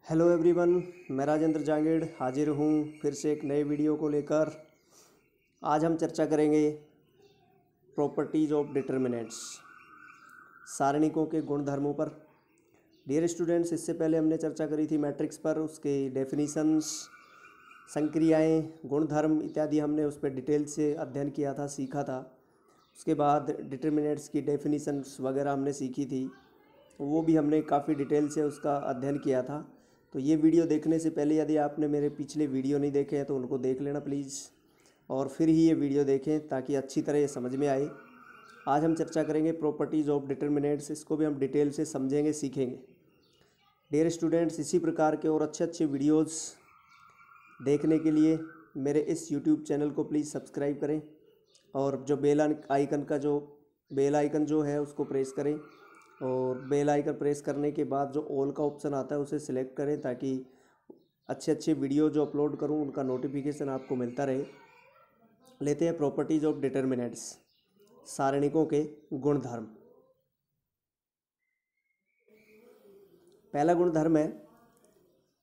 Hello everyone, मैं राजेंद्र जांगीड़ हाजिर हूँ फिर से एक नए वीडियो को लेकर। आज हम चर्चा करेंगे प्रॉपर्टीज़ ऑफ डिटर्मिनेंट्स, सारणिकों के गुणधर्मों पर। डियर स्टूडेंट्स, इससे पहले हमने चर्चा करी थी मैट्रिक्स पर, उसके डेफिनीशंस, संक्रियाएं, गुणधर्म इत्यादि हमने उस पर डिटेल से अध्ययन किया था, सीखा था। उसके बाद डिटर्मिनेंट्स की डेफिनीशंस वगैरह हमने सीखी थी, वो भी हमने काफ़ी डिटेल से उसका अध्ययन किया था। तो ये वीडियो देखने से पहले यदि आपने मेरे पिछले वीडियो नहीं देखे हैं तो उनको देख लेना प्लीज़, और फिर ही ये वीडियो देखें ताकि अच्छी तरह ये समझ में आए। आज हम चर्चा करेंगे प्रॉपर्टीज़ ऑफ डिटर्मिनेंट्स, इसको भी हम डिटेल से समझेंगे, सीखेंगे। डियर स्टूडेंट्स, इसी प्रकार के और अच्छे अच्छे वीडियोज़ देखने के लिए मेरे इस यूट्यूब चैनल को प्लीज़ सब्सक्राइब करें, और जो बेल आइकन जो है उसको प्रेस करें, और बेल आइकन प्रेस करने के बाद जो ऑल का ऑप्शन आता है उसे सिलेक्ट करें ताकि अच्छे अच्छे वीडियो जो अपलोड करूं उनका नोटिफिकेशन आपको मिलता रहे। लेते हैं प्रॉपर्टीज़ ऑफ डिटर्मिनेंट्स, सारणिकों के गुणधर्म। पहला गुणधर्म है,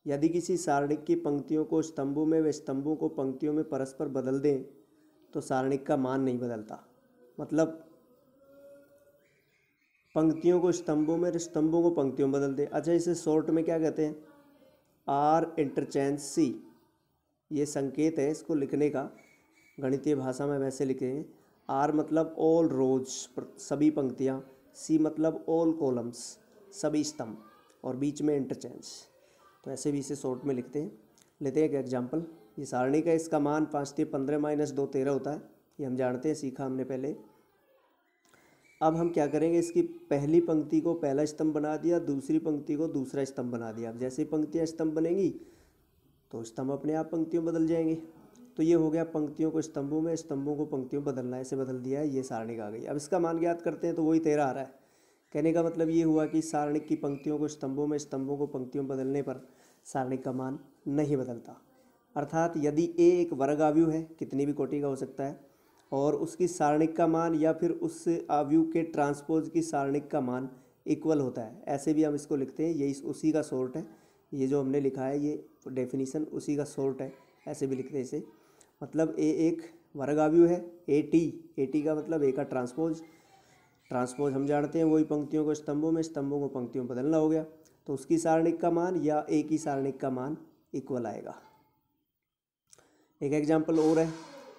यदि किसी सारणिक की पंक्तियों को स्तंभों में व स्तंभों को पंक्तियों में परस्पर बदल दें तो सारणिक का मान नहीं बदलता। मतलब पंक्तियों को स्तंभों में, स्तंभों को पंक्तियों में बदल दे। अच्छा, इसे शॉर्ट में क्या कहते हैं? आर इंटरचेंज सी। ये संकेत है इसको लिखने का, गणितीय भाषा में वैसे लिखेंगे। आर मतलब ऑल रोज, सभी पंक्तियाँ। सी मतलब ऑल कॉलम्स, सभी स्तंभ, और बीच में इंटरचेंज। तो ऐसे भी इसे शॉर्ट में लिखते हैं। लेते हैं एक एग्जाम्पल। ये सारणिक है, इसका मान 5 × 15 - 2 13 होता है। ये हम जानते हैं, सीखा हमने पहले। अब हम क्या करेंगे, इसकी पहली पंक्ति को पहला स्तंभ बना दिया, दूसरी पंक्ति को दूसरा स्तंभ बना दिया। अब जैसे पंक्तियाँ स्तंभ बनेंगी तो स्तंभ अपने आप पंक्तियों में बदल जाएंगे। तो ये हो गया पंक्तियों को स्तंभों में, स्तंभों को पंक्तियों में बदलना, ऐसे बदल दिया है, ये सारणिक आ गई। अब इसका मान ज्ञात करते हैं तो वही 13 आ रहा है। कहने का मतलब ये हुआ कि सारणिक की पंक्तियों को स्तंभों में, स्तंभों को पंक्तियों में बदलने पर सारणिक का मान नहीं बदलता। अर्थात यदि ए एक वर्ग आव्यूह है, कितनी भी कोटि का हो सकता है, और उसकी सारणिक का मान या फिर उस आव्यूह के ट्रांसपोज की सारणिक का मान इक्वल होता है, ऐसे भी हम इसको लिखते हैं। यही उसी का शॉर्ट है, ये जो हमने लिखा है ये डेफिनीशन उसी का शॉर्ट है, ऐसे भी लिखते हैं इसे। मतलब ए एक वर्ग आव्यूह है, ए टी का मतलब ए का ट्रांसपोज हम जानते हैं, वही पंक्तियों को स्तंभों में, स्तंभों को पंक्तियों में बदलना हो गया। तो उसकी सारणिक का मान या ए की सारणिक का मान इक्वल आएगा। एक एग्जाम्पल और है,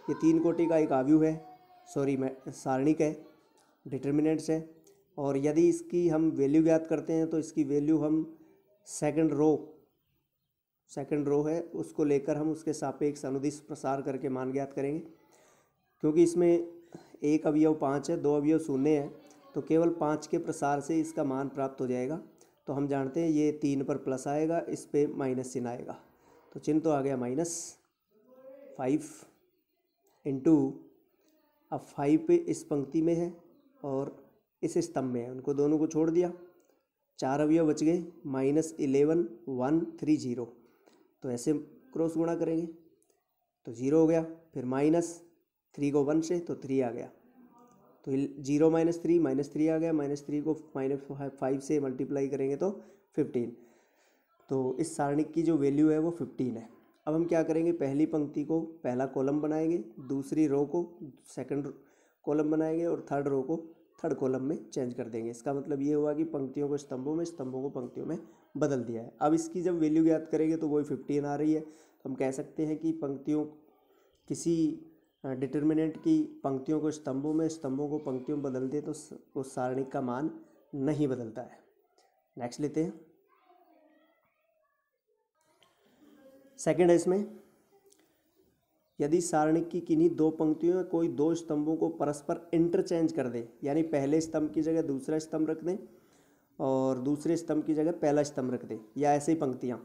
ये 3 कोटि का एक आव्यूह है, सारणिक है, डिटर्मिनेंट्स है। और यदि इसकी हम वैल्यू ज्ञात करते हैं तो इसकी वैल्यू हम सेकंड रो है उसको लेकर हम उसके सापेक्ष अनुदिश प्रसार करके मान ज्ञात करेंगे। क्योंकि इसमें एक अवयव 5 है, 2 अवयव 0 है, तो केवल 5 के प्रसार से इसका मान प्राप्त हो जाएगा। तो हम जानते हैं ये 3 पर प्लस आएगा, इस पर माइनस चिन्ह आएगा। तो चिन्ह तो आ गया -5 इंटू, अब 5 पे इस पंक्ति में है और इस स्तंभ में है, उनको दोनों को छोड़ दिया, 4 अवयव बच गए, -11 1 3 0। तो ऐसे क्रॉस गुणा करेंगे तो 0 हो गया, फिर -3 को 1 से तो 3 आ गया, तो 0 - 3 आ गया, -3 को -5 से मल्टीप्लाई करेंगे तो 15। तो इस सारणिक की जो वैल्यू है वो 15 है। अब हम क्या करेंगे, पहली पंक्ति को पहला कॉलम बनाएंगे, दूसरी रो को सेकंड कॉलम बनाएंगे, और थर्ड रो को थर्ड कॉलम में चेंज कर देंगे। इसका मतलब ये हुआ कि पंक्तियों को स्तंभों में, स्तंभों को पंक्तियों में बदल दिया है। अब इसकी जब वैल्यू ज्ञात करेंगे तो वही 15 आ रही है। तो हम कह सकते हैं कि किसी डिटर्मिनेंट की पंक्तियों को स्तंभों में, स्तंभों को पंक्तियों में बदल दे तो उस सारणिक का मान नहीं बदलता है। नेक्स्ट लेते हैं, सेकंड है इसमें, यदि सारणिक की किन्हीं 2 पंक्तियों में कोई 2 स्तंभों को परस्पर इंटरचेंज कर दे, यानी पहले स्तंभ की जगह दूसरा स्तंभ रख दें और दूसरे स्तंभ की जगह पहला स्तंभ रख दें, या ऐसे ही पंक्तियाँ,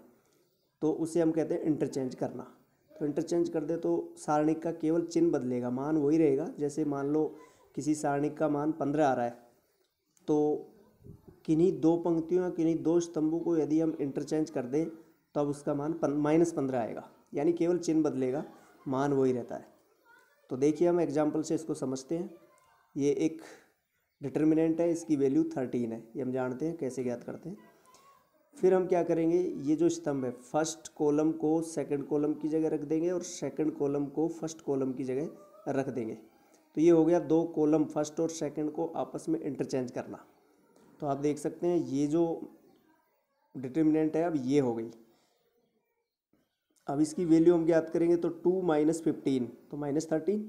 तो उसे हम कहते हैं इंटरचेंज करना। तो इंटरचेंज कर दे तो सारणिक का केवल चिन्ह बदलेगा, मान वही रहेगा। जैसे मान लो किसी सारणिक का मान 15 आ रहा है, तो किन्हीं 2 पंक्तियों या किन्हीं 2 स्तंभों को यदि हम इंटरचेंज कर दें तब उसका मान -15 आएगा, यानी केवल चिन्ह बदलेगा, मान वही रहता है। तो देखिए हम एग्जाम्पल से इसको समझते हैं। ये एक डिटर्मिनेंट है, इसकी वैल्यू 13 है, ये हम जानते हैं, कैसे ज्ञात करते हैं। फिर हम क्या करेंगे, ये जो स्तंभ है फर्स्ट कॉलम को सेकंड कॉलम की जगह रख देंगे और सेकंड कॉलम को फर्स्ट कॉलम की जगह रख देंगे। तो ये हो गया दो कॉलम फर्स्ट और सेकंड को आपस में इंटरचेंज करना। तो आप देख सकते हैं ये जो डिटर्मिनेंट है अब ये हो गई। अब इसकी वैल्यू हम ज्ञात करेंगे तो 2 - 15 तो -13।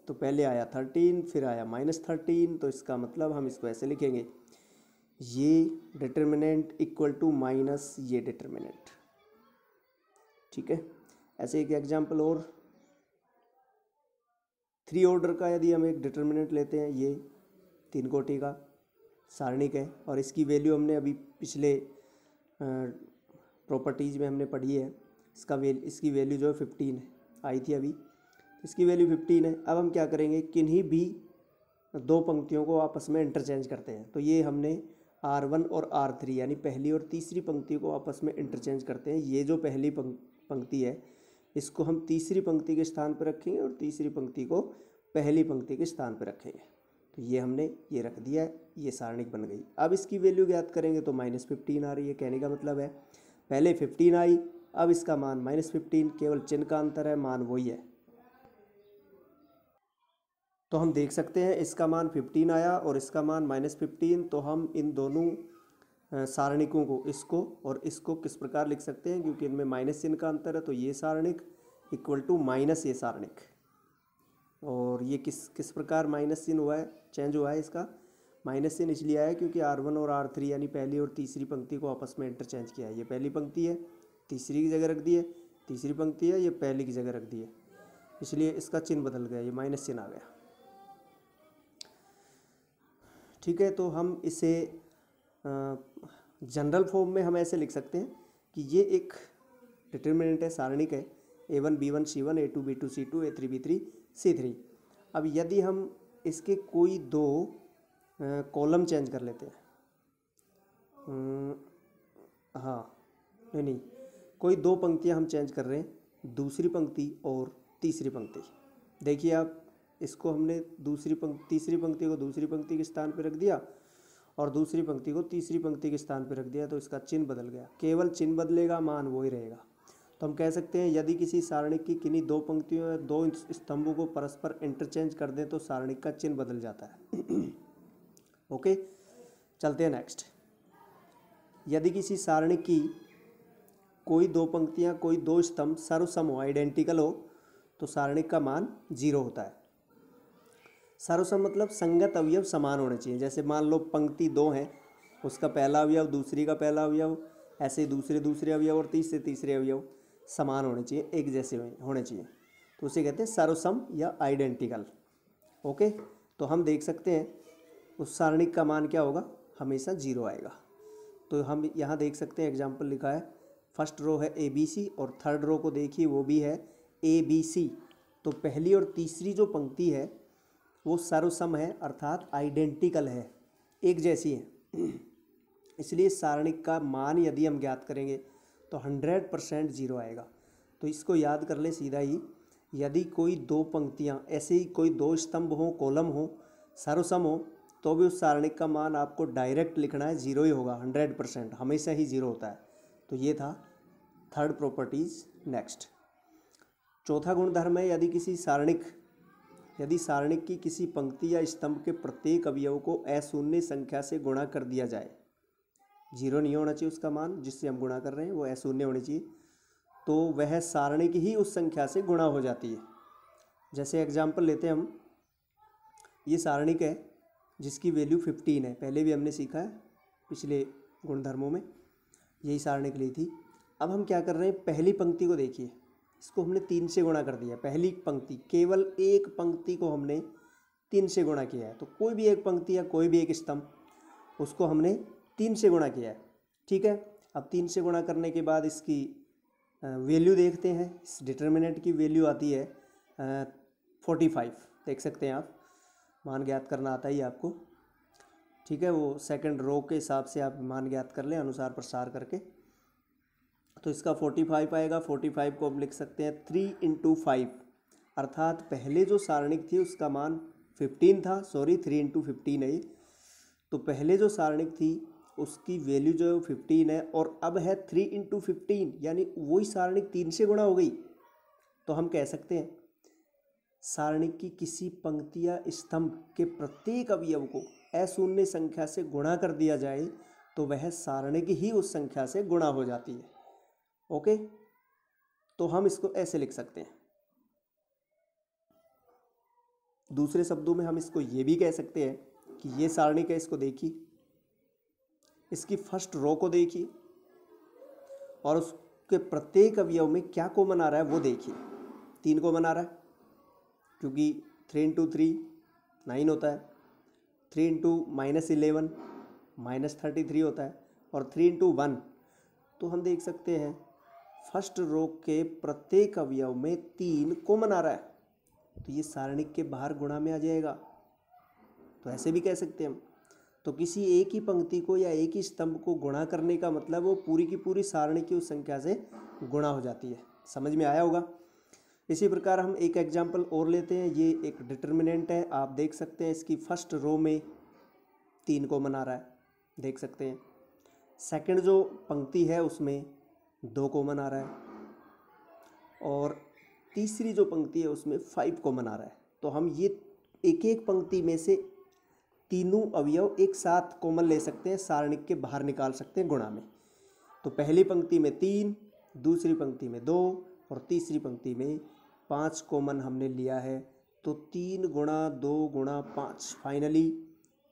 तो पहले आया 13 फिर आया -13, तो इसका मतलब हम इसको ऐसे लिखेंगे, ये डिटर्मिनेंट इक्वल टू माइनस ये डिटर्मिनेंट। ठीक है, ऐसे एक एग्जांपल और 3 ऑर्डर का यदि हम एक डिटर्मिनेंट लेते हैं, ये 3 कोटि का सारणिक है और इसकी वैल्यू हमने अभी पिछले प्रॉपर्टीज़ में हमने पढ़ी है। इसकी वैल्यू जो है 15 है, आई थी अभी, इसकी वैल्यू 15 है। अब हम क्या करेंगे, किन्हीं भी दो पंक्तियों को आपस में इंटरचेंज करते हैं। तो ये हमने R1 और R3 यानी पहली और तीसरी पंक्ति को आपस में इंटरचेंज करते हैं। ये जो पहली पंक्ति है इसको हम तीसरी पंक्ति के स्थान पर रखेंगे और तीसरी पंक्ति को पहली पंक्ति के स्थान पर रखेंगे। तो ये हमने ये रख दिया है, ये सारणिक बन गई। अब इसकी वैल्यू ज्ञात करेंगे तो -15 आ रही है। कहने का मतलब है पहले 15 आई, अब इसका मान -15, केवल चिन्ह का अंतर है, मान वही है। तो हम देख सकते हैं इसका मान 15 आया और इसका मान -15। तो हम इन दोनों सारणिकों को, इसको और इसको किस प्रकार लिख सकते हैं, क्योंकि इनमें माइनस चिन्ह का अंतर है। तो ये सारणिक इक्वल टू माइनस ये सारणिक, और ये किस प्रकार माइनस चिन्ह हुआ है, चेंज हुआ है इसका माइनस चिन्ह इसलिए आया क्योंकि R1 और R3 यानी पहली और तीसरी पंक्ति को आपस में इंटरचेंज किया है। ये पहली पंक्ति है, तीसरी की जगह रख दी है, तीसरी पंक्ति है, ये पहली की जगह रख दी है, इसलिए इसका चिन्ह बदल गया, ये माइनस चिन्ह आ गया। ठीक है, तो हम इसे जनरल फॉर्म में हम ऐसे लिख सकते हैं कि ये एक डिटर्मिनेंट है, सारणिक है, A1 B1 C1 A2 B2 C2 A3 B3 C3। अब यदि हम इसके कोई दो कॉलम चेंज कर लेते हैं, हाँ नहीं, कोई दो पंक्तियां हम चेंज कर रहे हैं, दूसरी पंक्ति और तीसरी पंक्ति। देखिए आप, इसको हमने तीसरी पंक्ति को दूसरी पंक्ति के स्थान पर रख दिया और दूसरी पंक्ति को तीसरी पंक्ति के स्थान पर रख दिया, तो इसका चिन्ह बदल गया। केवल चिन्ह बदलेगा, मान वही रहेगा। तो हम कह सकते हैं यदि किसी सारणिक की किन्हीं दो पंक्तियों या दो स्तंभों को परस्पर इंटरचेंज कर दें तो सारणिक का चिन्ह बदल जाता है। ओके, चलते हैं नेक्स्ट। यदि किसी सारणिक की कोई दो पंक्तियां, कोई दो स्तंभ सर्वसम हो, आइडेंटिकल हो, तो सारणिक का मान 0 होता है। सर्वसम मतलब संगत अवयव समान होने चाहिए। जैसे मान लो पंक्ति 2 है, उसका पहला अवयव दूसरी का पहला अवयव, ऐसे दूसरे अवयव और तीसरे अवयव समान होने चाहिए, एक जैसे होने चाहिए, तो उसे कहते हैं सर्वसम या आइडेंटिकल। ओके, तो हम देख सकते हैं उस सारणिक का मान क्या होगा, हमेशा 0 आएगा। तो हम यहाँ देख सकते हैं एग्जाम्पल लिखा है, फर्स्ट रो है ABC और थर्ड रो को देखिए वो भी है ABC। तो पहली और तीसरी जो पंक्ति है वो सर्वसम है, अर्थात आइडेंटिकल है, एक जैसी है। इसलिए सारणिक का मान यदि हम ज्ञात करेंगे तो 100% 0 आएगा। तो इसको याद कर ले सीधा ही, यदि कोई दो पंक्तियाँ, ऐसे ही कोई दो स्तंभ हो, कॉलम हो, सर्वसम हो, तो भी उस सारणिक का मान आपको डायरेक्ट लिखना है, 0 ही होगा, 100%, हमेशा ही 0 होता है। तो ये था थर्ड प्रॉपर्टीज। नेक्स्ट, चौथा गुणधर्म है, यदि सारणिक की किसी पंक्ति या स्तंभ के प्रत्येक अवयव को अशून्य संख्या से गुणा कर दिया जाए, 0 नहीं होना चाहिए उसका मान जिससे हम गुणा कर रहे हैं, वो अशून्य होनी चाहिए, तो वह सारणिक ही उस संख्या से गुणा हो जाती है। जैसे एग्जाम्पल लेते हैं हम, ये सारणिक है जिसकी वैल्यू 15 है, पहले भी हमने सीखा है पिछले गुणधर्मों में, यही सारणिक ली थी। अब हम क्या कर रहे हैं, पहली पंक्ति को देखिए, इसको हमने 3 से गुणा कर दिया। पहली पंक्ति, केवल एक पंक्ति को हमने 3 से गुणा किया है। तो कोई भी एक पंक्ति या कोई भी एक स्तंभ, उसको हमने 3 से गुणा किया है। ठीक है, अब 3 से गुणा करने के बाद इसकी वैल्यू देखते हैं। इस डिटर्मिनेंट की वैल्यू आती है 45, देख सकते हैं आप, मान ज्ञात करना आता ही आपको। ठीक है, वो सेकंड रो के हिसाब से आप मान ज्ञात कर लें, अनुसार प्रसार करके। तो इसका 45 आएगा। 45 को हम लिख सकते हैं 3 × 5, अर्थात पहले जो सारणिक थी उसका मान 15 था, 3 × 15 है ये। तो पहले जो सारणिक थी उसकी वैल्यू जो है 15 है और अब है 3 × 15 यानी वही सारणिक 3 से गुणा हो गई। तो हम कह सकते हैं सारणिक की किसी पंक्ति या स्तंभ के प्रत्येक अवयव को अशून्य संख्या से गुणा कर दिया जाए तो वह सारणिक ही उस संख्या से गुणा हो जाती है। ओके, तो हम इसको ऐसे लिख सकते हैं। दूसरे शब्दों में हम इसको ये भी कह सकते हैं कि ये सारणिक है, इसको देखिए, इसकी फर्स्ट रो को देखिए और उसके प्रत्येक अवयव में क्या कॉमन आ रहा है वो देखिए। 3 कॉमन आ रहा है क्योंकि 3 × 3 9 होता है, 3 × -11 -33 होता है और 3 × 1। तो हम देख सकते हैं फर्स्ट रो के प्रत्येक अवयव में 3 कॉमन आ रहा है, तो ये सारणिक के बाहर गुणा में आ जाएगा। तो ऐसे भी कह सकते हैं हम। तो किसी एक ही पंक्ति को या एक ही स्तंभ को गुणा करने का मतलब वो पूरी की पूरी सारणी की उस संख्या से गुणा हो जाती है। समझ में आया होगा। इसी प्रकार हम एक एग्जाम्पल और लेते हैं। ये एक डिटर्मिनेंट है, आप देख सकते हैं इसकी फर्स्ट रो में 3 कॉमन आ रहा है, देख सकते हैं। सेकंड जो पंक्ति है उसमें 2 कॉमन आ रहा है और तीसरी जो पंक्ति है उसमें 5 कॉमन आ रहा है। तो हम ये एक एक पंक्ति में से तीनों अवयव एक साथ कॉमन ले सकते हैं, सारणिक के बाहर निकाल सकते हैं गुणा में। तो पहली पंक्ति में 3, दूसरी पंक्ति में 2 और तीसरी पंक्ति में 5 कॉमन हमने लिया है। तो 3 × 2 × 5 फाइनली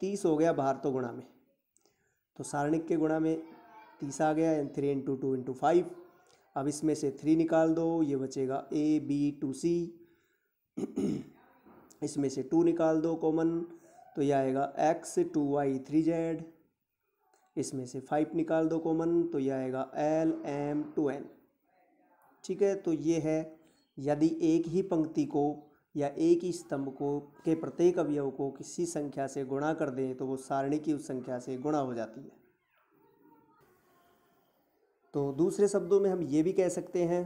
30 हो गया बाहर तो गुणा में। तो सारणिक के गुणा में 30 आ गया, 3 × 2 × 5। अब इसमें से 3 निकाल दो, ये बचेगा A B to C। इसमें से 2 निकाल दो कॉमन, तो यह आएगा X 2Y 3Z। इसमें से 5 निकाल दो कॉमन, तो यह आएगा L M 2N। ठीक है, तो ये है यदि एक ही पंक्ति को या एक ही स्तंभ को के प्रत्येक अवयव को किसी संख्या से गुणा कर दें तो वो सारणी की उस संख्या से गुणा हो जाती है। तो दूसरे शब्दों में हम ये भी कह सकते हैं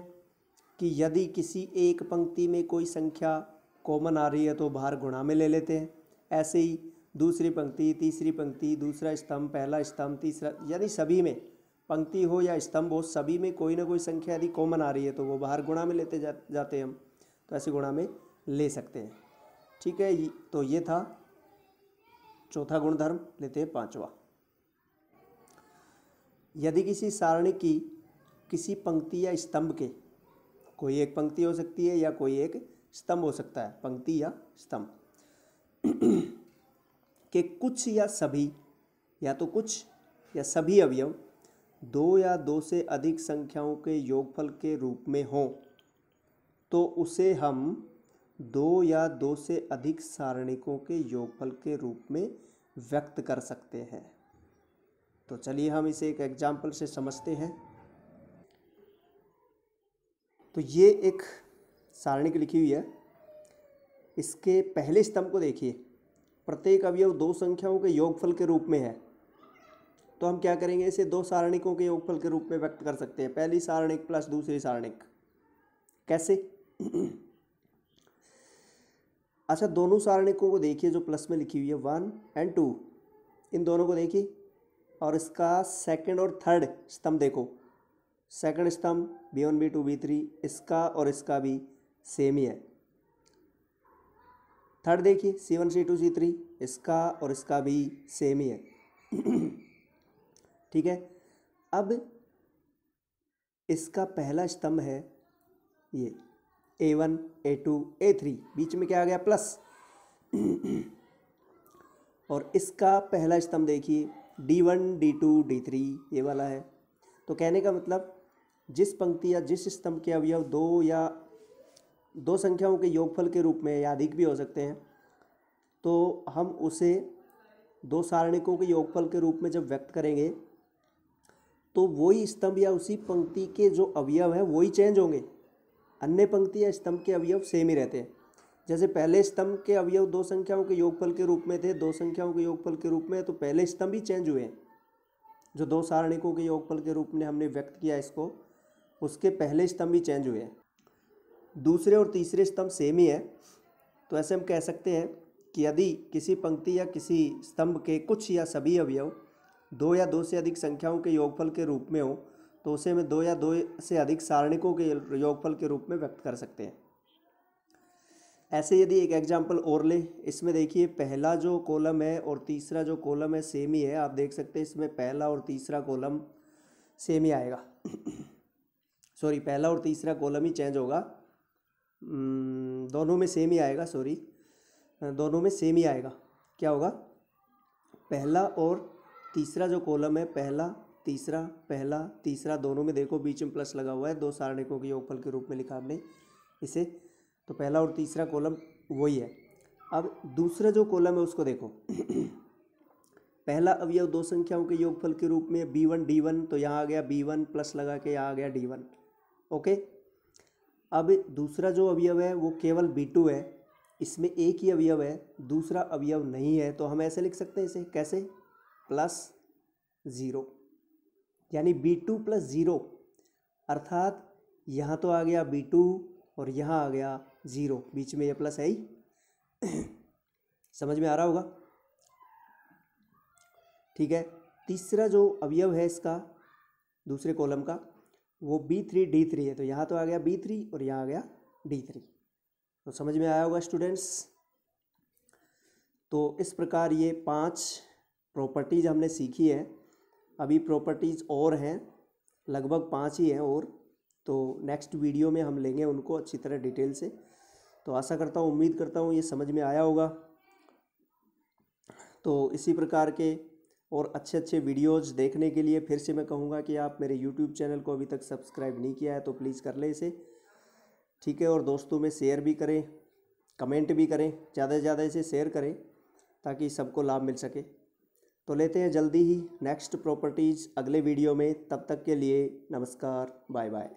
कि यदि किसी एक पंक्ति में कोई संख्या कॉमन आ रही है तो बाहर गुणा में ले लेते हैं। ऐसे ही दूसरी पंक्ति, तीसरी पंक्ति, दूसरा स्तंभ, पहला स्तंभ, तीसरा, यानी सभी में, पंक्ति हो या स्तंभ हो, सभी में कोई ना कोई संख्या यदि कॉमन आ रही है तो वो बाहर गुणा में लेते जाते हैं हम। तो ऐसे गुणा में ले सकते हैं। ठीक है, तो ये था चौथा गुणधर्म। लेते हैं 5वां। यदि किसी सारणी की किसी पंक्ति या स्तंभ के, कोई एक पंक्ति हो सकती है या कोई एक स्तंभ हो सकता है, पंक्ति या स्तंभ के कुछ या सभी या तो कुछ या सभी अवयव 2 या 2 से अधिक संख्याओं के योगफल के रूप में हों तो उसे हम 2 या 2 से अधिक सारणिकों के योगफल के रूप में व्यक्त कर सकते हैं। तो चलिए हम इसे एक एग्जाम्पल से समझते हैं। तो ये एक सारणिक लिखी हुई है, इसके पहले स्तंभ को देखिए, प्रत्येक अवयव 2 संख्याओं के योगफल के रूप में है। तो हम क्या करेंगे, इसे 2 सारणिकों के योगफल के रूप में व्यक्त कर सकते हैं। पहली सारणिक प्लस दूसरी सारणिक। कैसे? अच्छा, दोनों सारणिकों को देखिए जो प्लस में लिखी हुई है, 1 और 2, इन दोनों को देखिए और इसका सेकंड और थर्ड स्तंभ देखो। सेकंड स्तंभ B1 B2 B3, इसका और इसका भी सेम ही है। थर्ड देखिए C1 C2 C3, इसका और इसका भी सेम ही है। ठीक है, अब इसका पहला स्तंभ है ये A1 A2 A3, बीच में क्या आ गया, प्लस। और इसका पहला स्तंभ देखिए D1 D2 D3, ये वाला है। तो कहने का मतलब जिस पंक्ति या जिस स्तंभ के अवयव 2 या 2 संख्याओं के योगफल के रूप में या अधिक भी हो सकते हैं, तो हम उसे 2 सारणिकों के योगफल के रूप में जब व्यक्त करेंगे तो वही स्तंभ या उसी पंक्ति के जो अवयव हैं वही चेंज होंगे। अन्य पंक्ति या स्तंभ के अवयव सेम ही रहते हैं। जैसे पहले स्तंभ के अवयव 2 संख्याओं के योगफल के रूप में थे, 2 संख्याओं के योगफल के रूप में, तो पहले स्तंभ ही चेंज हुए हैं। जो 2 सारणिकों के योगफल के रूप में हमने व्यक्त किया इसको, उसके पहले स्तंभ ही चेंज हुए हैं। दूसरे और तीसरे स्तंभ सेम ही है। तो ऐसे हम कह सकते हैं कि यदि किसी पंक्ति या किसी स्तंभ के कुछ या सभी अवयव दो या दो से अधिक संख्याओं के योगफल के रूप में हो तो उसे हम दो या दो से अधिक सारणिकों के योगफल के रूप में व्यक्त कर सकते हैं। ऐसे यदि एक एग्जाम्पल और ले, इसमें देखिए पहला जो कॉलम है और तीसरा जो कॉलम है सेम ही है। आप देख सकते हैं इसमें पहला और तीसरा कॉलम सेम ही आएगा सॉरी, पहला और तीसरा कॉलम ही चेंज होगा, दोनों में सेम ही आएगा, सॉरी दोनों में सेम ही आएगा। क्या होगा, पहला और तीसरा जो कॉलम है, पहला तीसरा दोनों में देखो बीच में प्लस लगा हुआ है, दो सारणिकों के योगफल के रूप में लिखा हमने इसे, तो पहला और तीसरा कॉलम वही है। अब दूसरा जो कॉलम है उसको देखो पहला अवयव दो संख्याओं के योगफल के रूप में b1 d1, तो यहाँ आ गया b1 प्लस लगा के यहाँ आ गया d1। ओके, अब दूसरा जो अवयव है वो केवल b2 है, इसमें एक ही अवयव है, दूसरा अवयव नहीं है, तो हम ऐसे लिख सकते हैं इसे, कैसे, +0, यानी b2 + 0, अर्थात यहाँ तो आ गया b2 और यहाँ आ गया 0, बीच में ये प्लस है ही समझ में आ रहा होगा। ठीक है, तीसरा जो अवयव है इसका दूसरे कॉलम का वो b3 d3 है, तो यहाँ तो आ गया b3 और यहाँ आ गया d3, तो समझ में आया होगा स्टूडेंट्स। तो इस प्रकार ये 5 प्रॉपर्टीज़ हमने सीखी है, अभी प्रॉपर्टीज़ और हैं, लगभग 5 ही हैं और, तो नेक्स्ट वीडियो में हम लेंगे उनको अच्छी तरह डिटेल से। तो आशा करता हूँ, उम्मीद करता हूँ ये समझ में आया होगा। तो इसी प्रकार के और अच्छे अच्छे वीडियोज़ देखने के लिए फिर से मैं कहूँगा कि आप मेरे यूट्यूब चैनल को अभी तक सब्सक्राइब नहीं किया है तो प्लीज़ कर लें इसे, ठीक है, और दोस्तों में शेयर भी करें, कमेंट भी करें, ज़्यादा से ज़्यादा इसे शेयर करें ताकि सबको लाभ मिल सके। तो लेते हैं जल्दी ही नेक्स्ट प्रॉपर्टीज़ अगले वीडियो में, तब तक के लिए नमस्कार, बाय बाय।